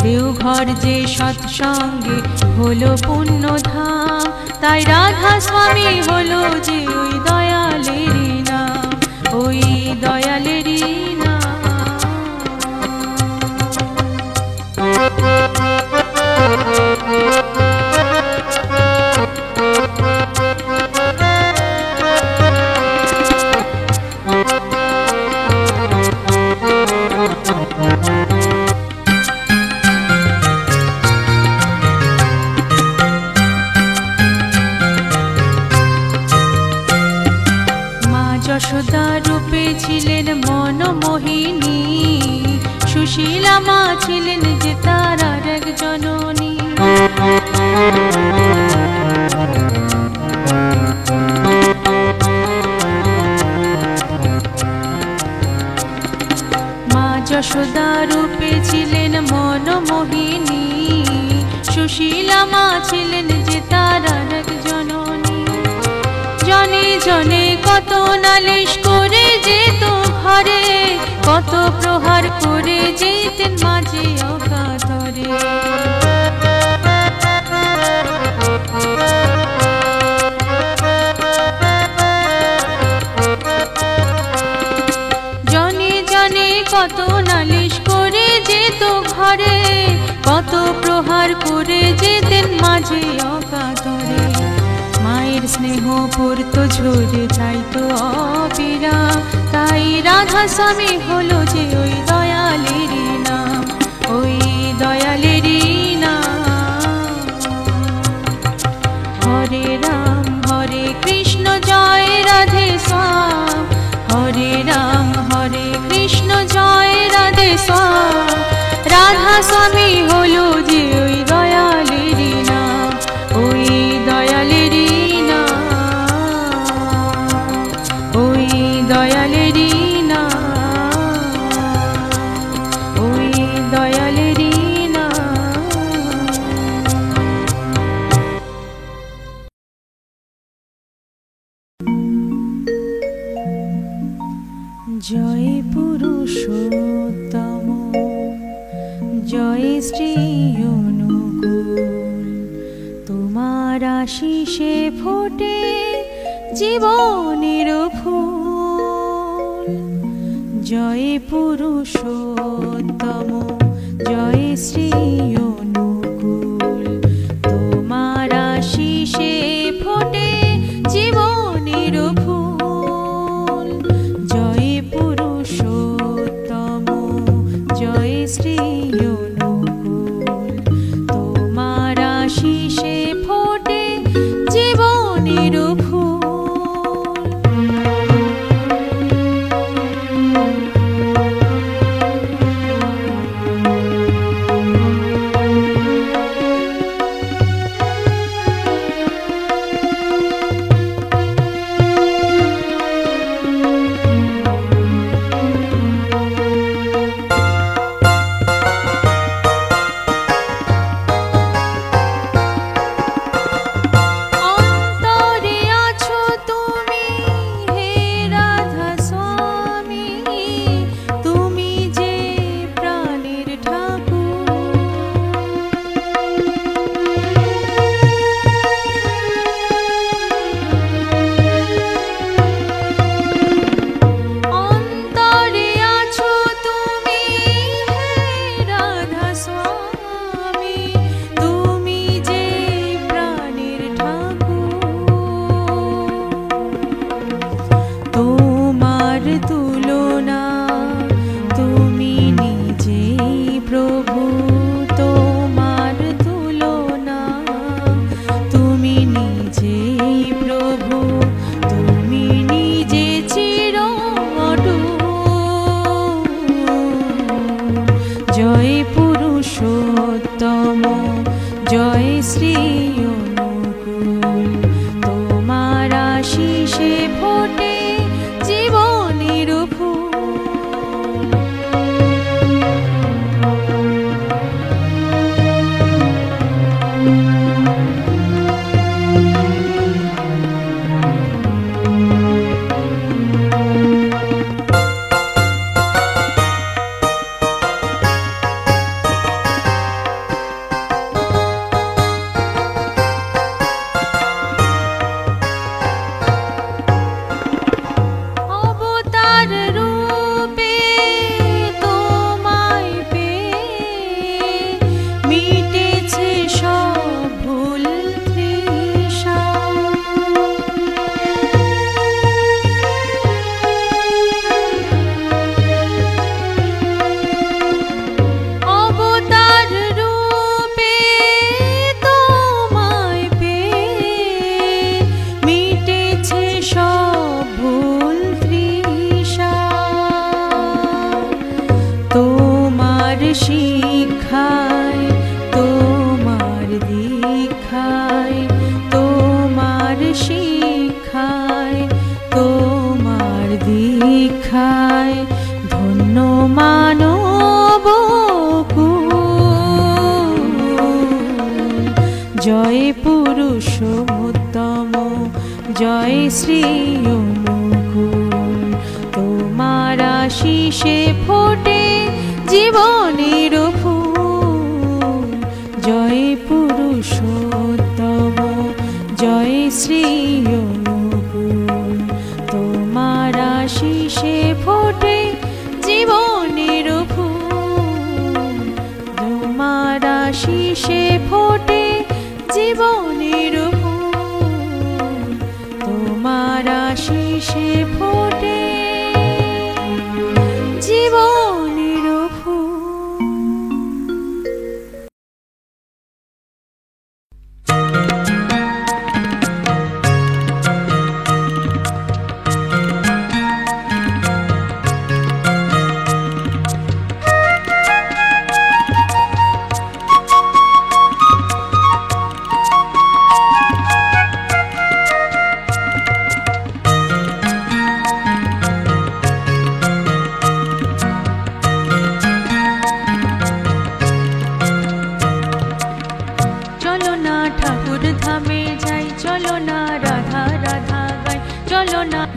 देवघर जे सत्संगे hello पुण्य धाम ताई राधा स्वामी hello जे ओई दयालेरी नाम ओई दयालेरी যশোদা রূপে ছিলেন মনমোহিনী সুশীলা মা ছিলেন যে তার আরেক জননী মা যশোদা রূপে ছিলেন মনমোহিনী সুশীলা মা ছিলেন যে তার আরেক জননী জনে জনে কত নালিশ করে যেত ঘরে কত প্রহার করে যেতেন মাঝে অকাতরে জনে জনে কত নালিশ করে যেত ঘরে কত প্রহার করে যেতেন মাঝে অকাতরে মায়ের স্নেহ পড়তো ঝরে চাইতো অবিরাম তাই রাধা স্বামী হলো যে ওই দয়ালেরি নাম ওই দয়ালেরি নাম হরে রাম হরে কৃষ্ণ জয় রাধে শ্যাম হরে রাম হরে কৃষ্ণ জয় রাধে শ্যাম রাধা স্বামী হলো যে ওই দয়ালেরি নাম ওই দয়ালেরি দয়ালেরি না ওই দয়ালেরি না জয় পুরুষোত্তম জয় শ্রী অনুকূল তোমার আশিসে ফোটে জীবনের ফুল জয় পুরুষোত্তম জয় শ্রী অনুকূল তোমার আশিসে ফোটে জীবনের ফুল জয় পুরুষোত্তম শিষে ফোটে জীবনের ফুল। শিক্ষায় তোমার দীক্ষায়, তোমার শিক্ষায় তোমার দীক্ষায় ধন্য মানব কুল। জয় পুরুষোত্তম জয় শ্রী অনুকূল, তোমার আশিসে ফোটে জীবনের ফুল। জয় পুরুষোত্তম জয় শ্রী অনুকূল, তোমার আশিসে ফোটে জীবনের ফুল। তোমার আশিসে ফোটে জীবনের ফুল, তোমার আশিসে ফোটে জীবনের ফুল।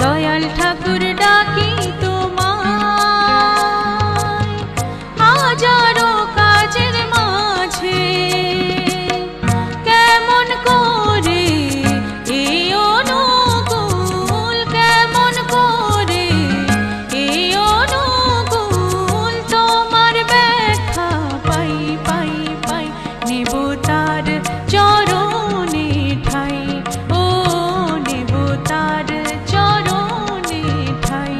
দয়াল ঠাকুর ডাকি তোমায়, হাজারো কাজের মাঝে কেমন করে এই অনুকূল, কেমন করে এই অনুকূল। তোমার ব্যাখ্যা পাই পাই পাই, নেব তার চরণে ঠাই, ও নেব তার চরণে ঠাই।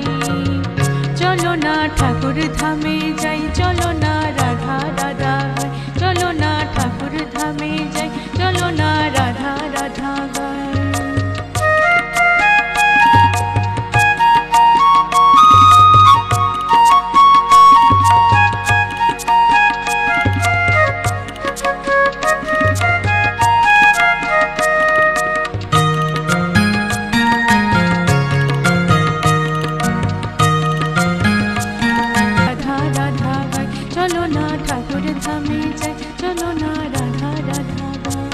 চলো না ঠাকুর ধামে যাই, চলো না রাধা রাধা গাই, চলো না ঠাকুর ধামে যাই, চলো না রাধা রাধা গাই। চলো না ঠাকুর ধামে যাই, চলো না রাধা রাধা গাই।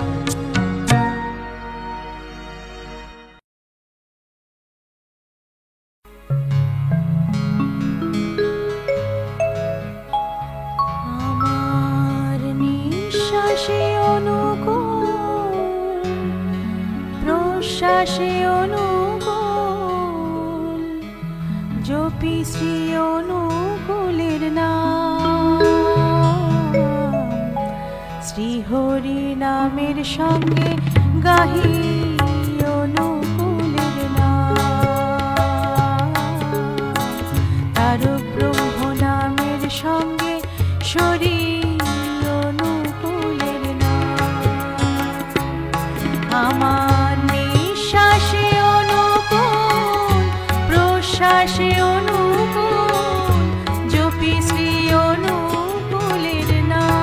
আমার নিঃশ্বাসে অনুকূল, প্রশ্বাসে অনুকূল, জপি শ্রী অনুকূলের নাম। শ্রীহরি নামের সঙ্গে গাহি অনুকূলের নাম। তারক ব্রহ্ম নামের সঙ্গে শরী অনুকূলের নাম। আমার নিঃশ্বাসে অনুকূল, প্রশ্বাসে অনুকূল, জপি শ্রী অনুকূলের নাম।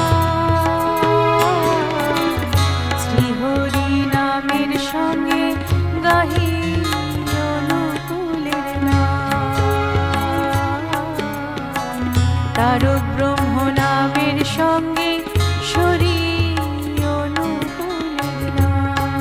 শ্রীহরি নামের অঙ্গে শরীর অনুকূলের নাম।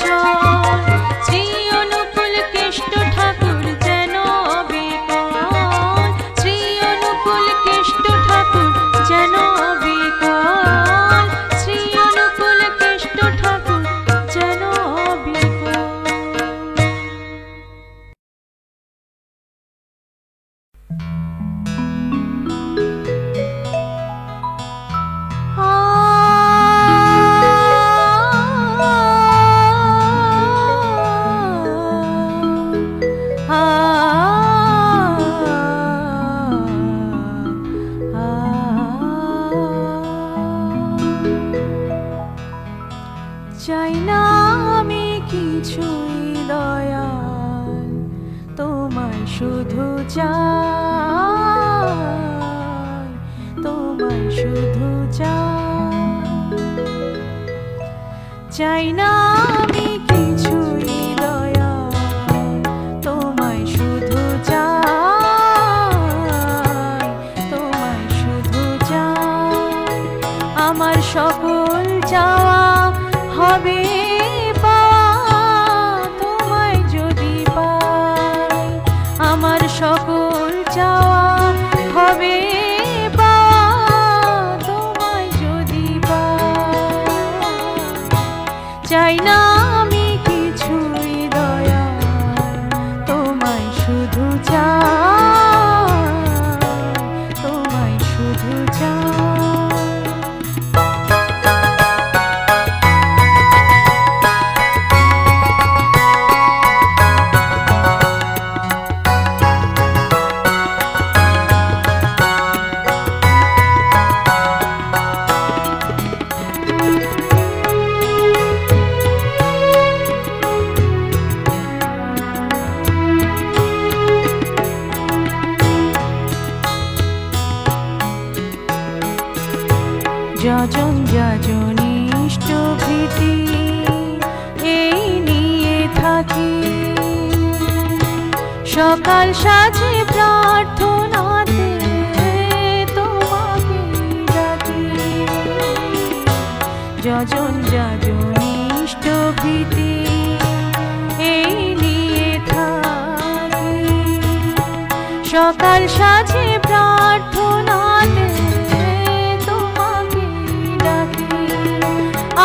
চঞ্চল শ্রী অনুকূল কেষ্ট ঠাকুর যেন অবিকল শ্রী অনুকূল কেষ্ট ঠাকুর যেন অবিকল শ্রী অনুকূল কেষ্ট ঠাকুর যেন অবিকল। চাই না আমি কিছুই দয়াল, তোমায় শুধু চাই, তোমায় শুধু চাই না আমি কিছুই দয়াল, তোমায় শুধু চাই, তোমায় শুধু চাই। আমার সকল চাওয়া হবে পাওয়া তোমায় যদি পাই, আমার সকল চাওয়া হবে পাওয়া তোমায় যদি পাই। চাই না আমি কিছুই দয়াল, তোমায় শুধু চাই, তোমায় শুধু চাই। যজন যজন ইষ্ট ভীতি এই নিয়ে থাকি, সকাল সাজে প্রার্থনাতে তোমাকে ডাকি। যজন যজন ইষ্ট ভীতি এই নিয়ে থাকি, সকাল সাজে প্রার্থনাতে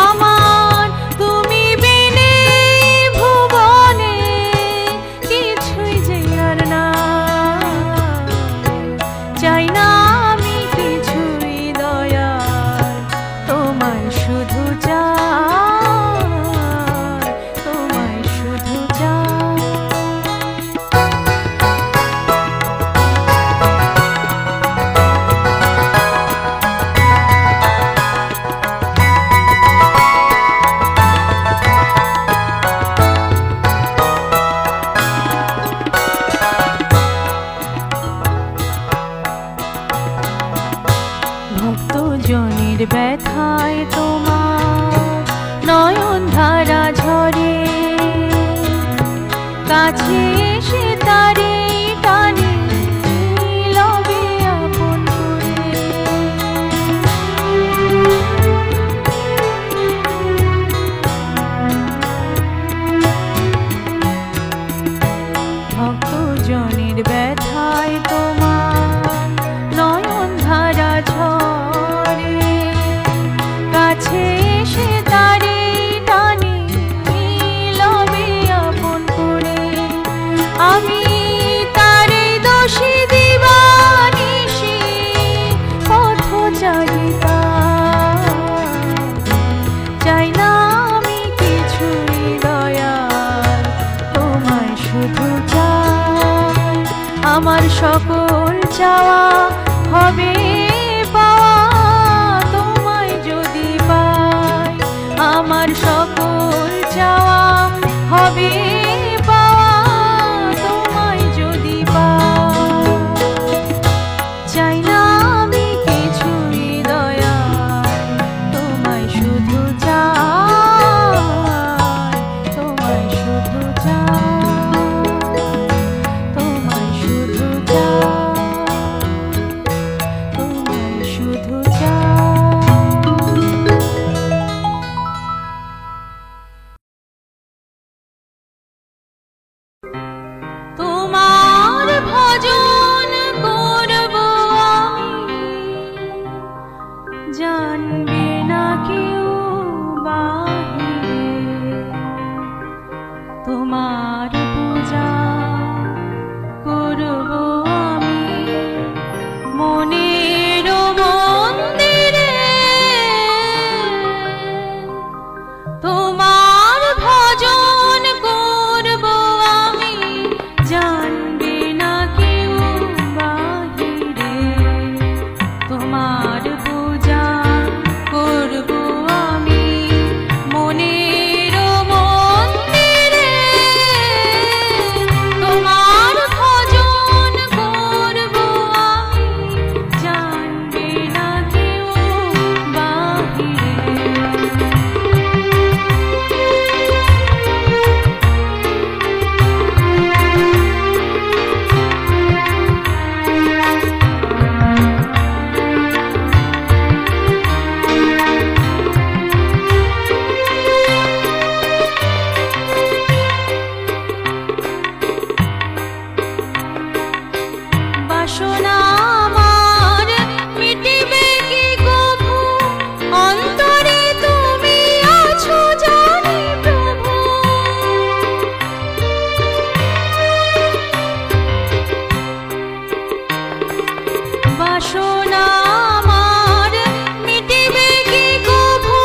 আমার তুমি বিনে ভুবনে কিছুই যে আর না। চাই না আমি কিছুই দয়াল, তোমায় শুধু চাই, তোমায় শুধু চাই। ভক্তজনের ব্যথায় তোমার নয়ন ধারা ঝরে, কাছে এসে তারে টানে লবে আপন করে। ভক্তজনের ব্যথায় তোমার নয়ন ধারা ঝরে, কাছে এসে তারে টানে লবে আপন করে। আমি তারে দোষী দিবানিশি পথ চাহিতা, চাই না আমি কিছুই দয়াল, তোমায় শুধু চাই। আমার সকল চাওয়া হবে পাওয়া তোমায় যদি পাই, আমার সকল চাওয়া হবে তোমার পূজা করব আমি মনের মন্দিরে, তোমার ভজন করব আমি, জানবে না কেউ বাহিরে। তোমার পূজা করব আমি মনের মন্দিরে, তোমার ভজন করব আমি, জানবে না কেউ বাহিরে। বাসনা আমার মিটিবে কি কভু, অন্তরে তুমি আছো জানি প্রভু। বাসনা আমার মিটিবে কি কভু,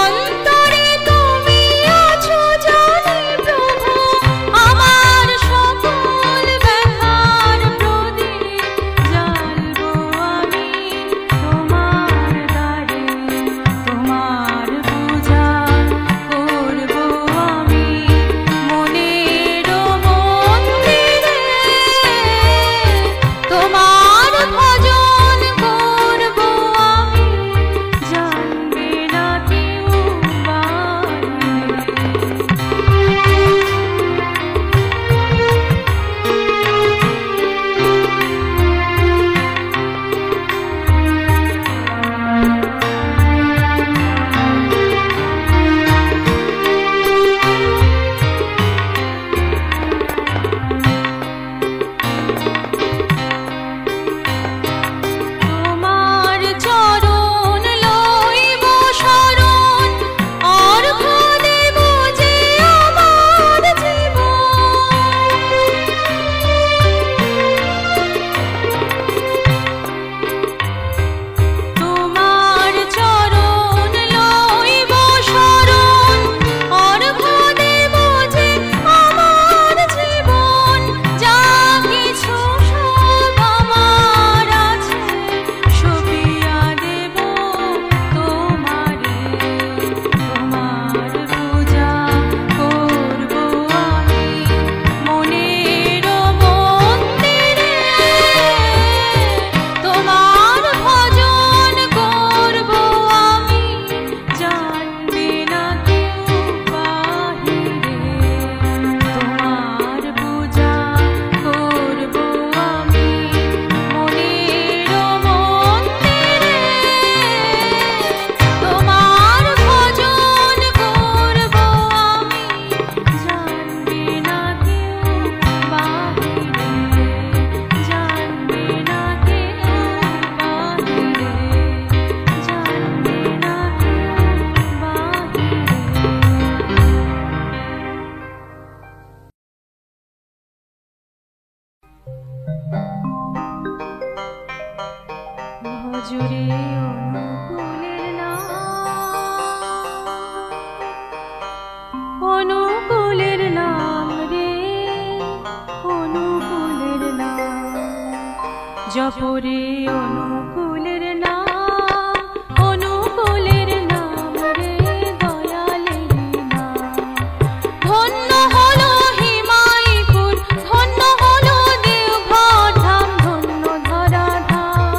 অন্তরে তুমি আছো জানি প্রভু। আমার সকল ব্যথার প্রদীপ জ্বালবো আমি তোমার দ্বারে, তোমার পূজা করব আমি মনের মন্দিরে, তোমার ভজন করব আমি, জানবে না কেউ বাহিরে। তোমার চরণ লইব শরণ, অর্ঘ্য দেব যে আমার জীবন। তোমার চরণ লইব শরণ, অর্ঘ্য দেব যে আমার জীবন। যা কিছু সব আমার আছে, সপিয়া দেব তোমারে, তোমার পূজা করব আমি মনের মন্দিরে, তোমার ভজন করব আমি, জানবে না কেউ বাহিরে। তোমার পূজা করব আমি মনের মন্দিরে, তোমার ভজন করব আমি, জানবে না কেউ বাহিরে, জানবে না কেউ বাহিরে, জানবে না কেউ বাহিরে। ভজরে অনুকূলের নাম, অনুকূলের নাম রে, অনুকূলের নাম। জপরে অনুকূলের নাম, অনুকূলের নাম রে, দয়ালের নাম। ধন্য হলো হিমায়িপুর, ধন্য হলো দেওঘর ধাম, ধন্য ধরা ধাম।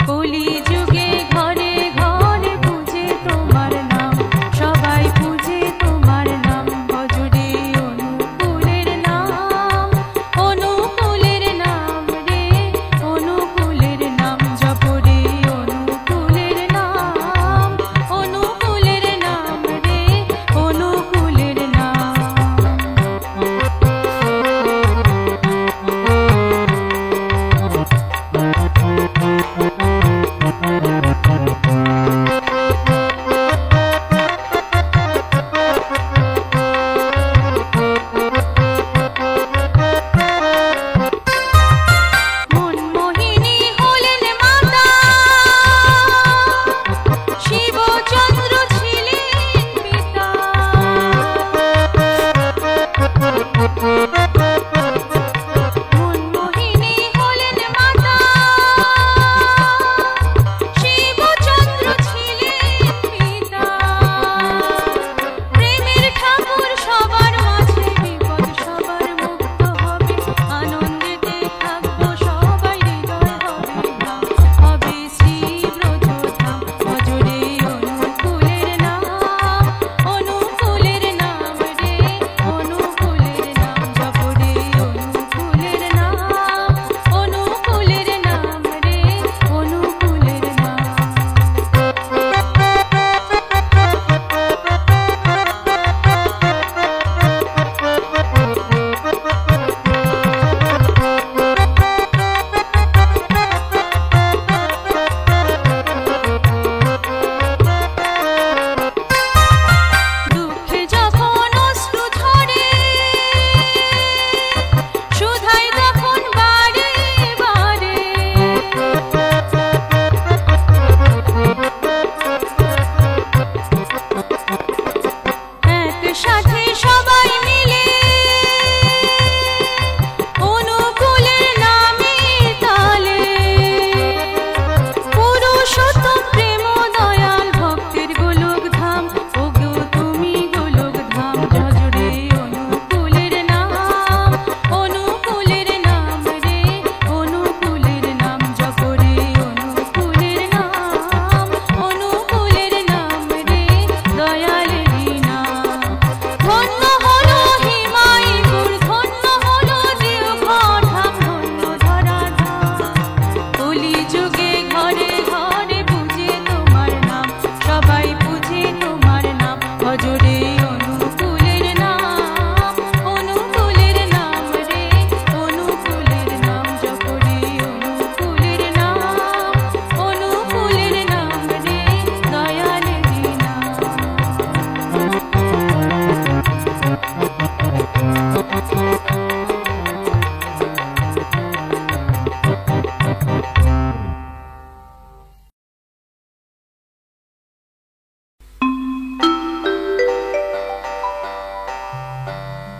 কলিযুগে ঘরে ঘরে পূজে তোমার নাম, সবাই পূজে তোমার নাম। ভজরে অনুকূলের নাম, অনুকূলের নাম রে, অনুকূলের নাম। জপরে অনুকূলের নাম, অনুকূলের নাম রে, অনুকূলের নাম।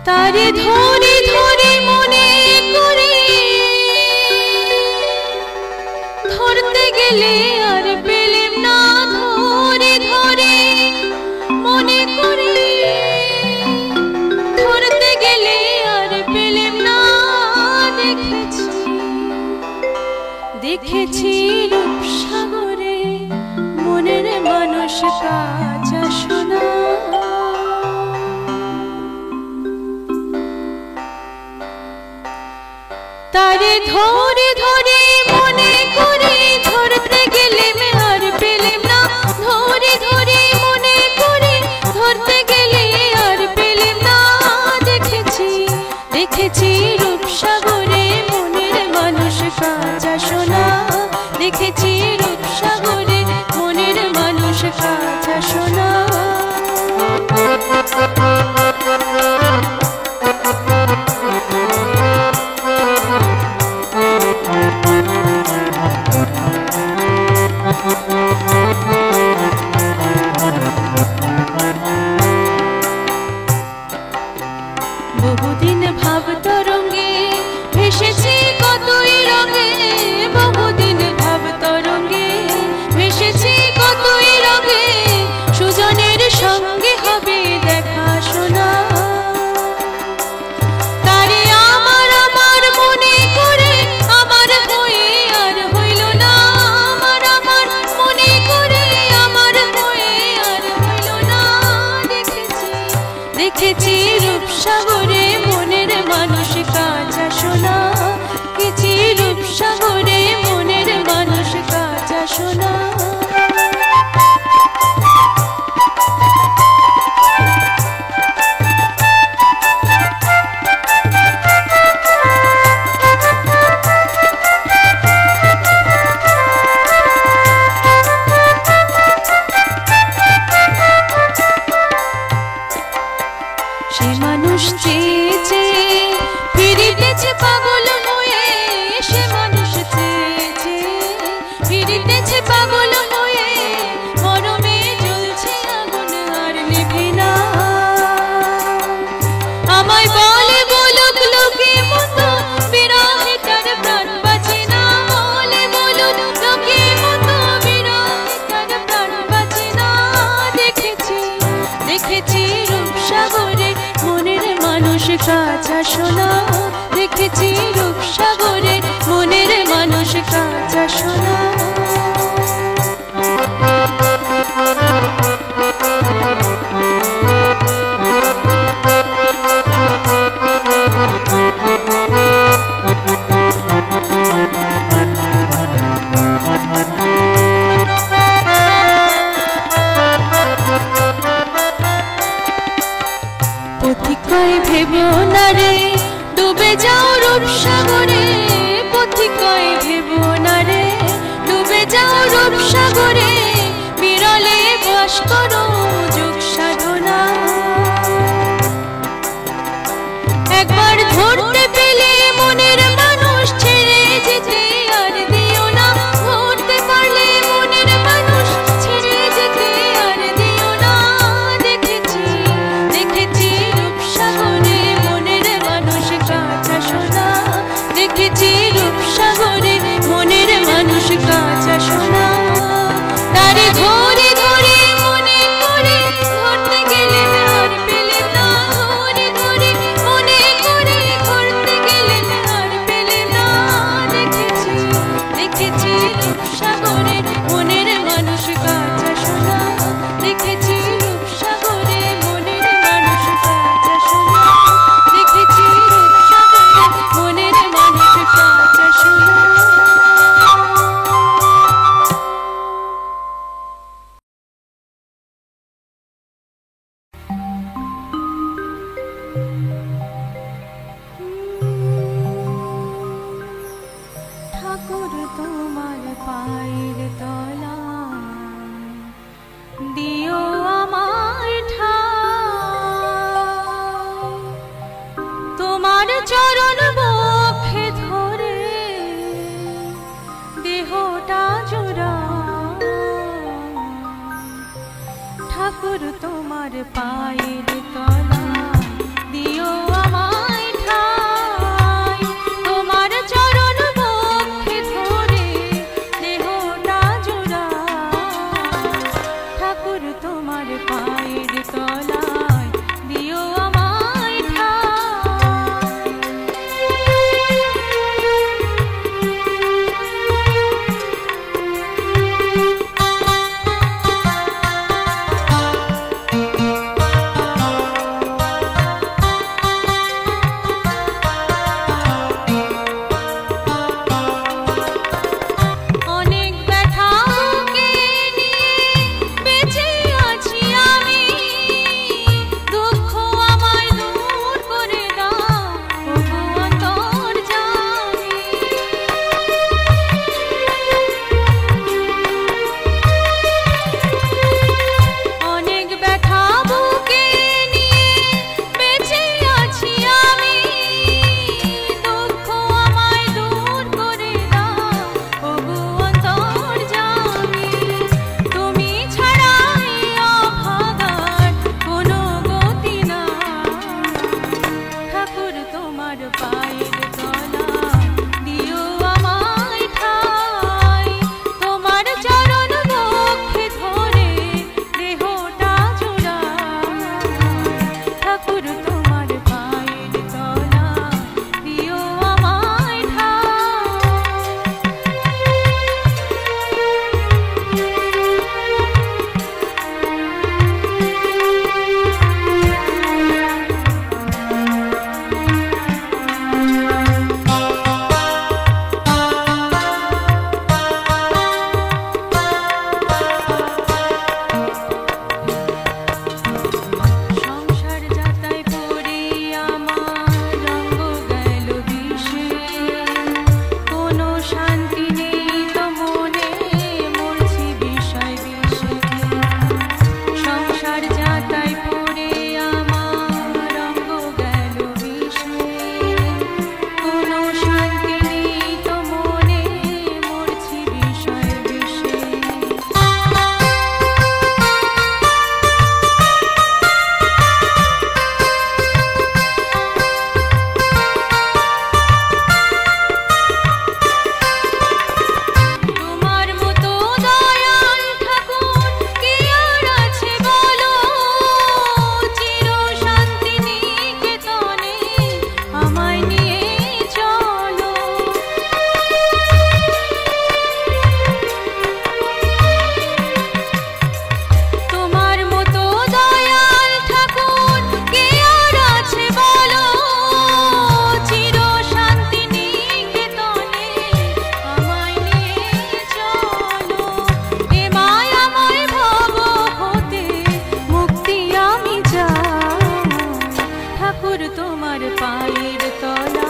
তারে ধরে ধরে মনে করে ধরতে গেলে আর পেলাম না, ধরে ধরে মনে করে ধরতে গেলে আর পেলাম না। দেখেছি দেখেছি রূপসাগরে মনের মানুষ কাঁচা সোনা। তারে ধরে ধরে মনে করে ধরতে গেলে আর পেলাম না, ধরে ধরে মনে করে ধরতে গেলে আর পেলাম না। দেখেছি দেখেছি রূপসাগরে মনের মানুষ কাঁচা সোনা। দেখেছি রূপসাগরে মনের মানুষ কাঁচা সোনা। বহুদিন ভাব তরঙ্গে ভেসেছি কতই রঙে, বহুদিন ভাব তরঙ্গে ভেসেছি কতই রঙে। সুজনের সঙ্গে হবে দেখা শোনা। তারে আমার আমার মনে করে আমার হয়ে আর হইল না, আমার আমার মনে করে আমার হয়ে আর হইল না। দেখেছি দেখেছি রূপসাগরে মনের মানুষ কাঁচা সোনা। দেখেছি রূপসাগরে মনের মানুষ কাঁচা সোনা। সে মানুষ চেয়ে চেয়ে ফিরিতেছে পাগল হয়ে, সে মানুষ চেয়ে চেয়ে ফিরিতেছে পাগল হয়ে। মরমে জ্বলছে আগুন আর নেভে না। আমায় বলে বলুক লোকে মতো বিরহে তার প্রাণ বাঁচে না। বলে বলুক লোকে মতো বিরহে তার প্রাণ বাঁচে না। দেখেছি দেখেছি রূপসাগরে মনের মানুষ কাঁচা সোনা। দেখেছি রূপসাগরে মনের মানুষ কাঁচা সোনা। পথিকয় ভেবো না রে ডুবে যাও রূপসাগরে, পথিকয় ভেবো না রে ডুবে যাও রূপসাগরে। বিরলে বাস করো যোগ সাধনা। একবার ধরতে পেলে মনের মানুষ ছেড়ে যেতে আর দিও না। ধরতে পারলে মনের মানুষ ছেড়ে যেতে আর দিও না। দেখেছি দেখেছি রূপসাগরে মনের মানুষ কাঁচা সোনা। দেখেছি রূপসাগরে মনের মানুষ কাঁচা সোনা। তারে ধরে ধরে মনে করে ধরতে গেলে আর পেলে না, ধরে ধরে মনে করে ধরতে গেলে আর পেলে না। দেখেছি দেখেছি রূপসাগরে মনের মানুষ কাঁচা সোনা। দেখেছি রূপসাগরে মনের মানুষ কাঁচা সোনা। দেখেছি রূপসাগরে মনের মানুষ কাঁচা সোনা। ঠাকুর তোমার পায়ের তলা দিও আমার ঠাই। তোমার চরণ বক্ষে ধরে দেহটা জোড়া। ঠাকুর তোমার পায়ের তলা দিও ঠাকুর তোমার পায়ের তলা।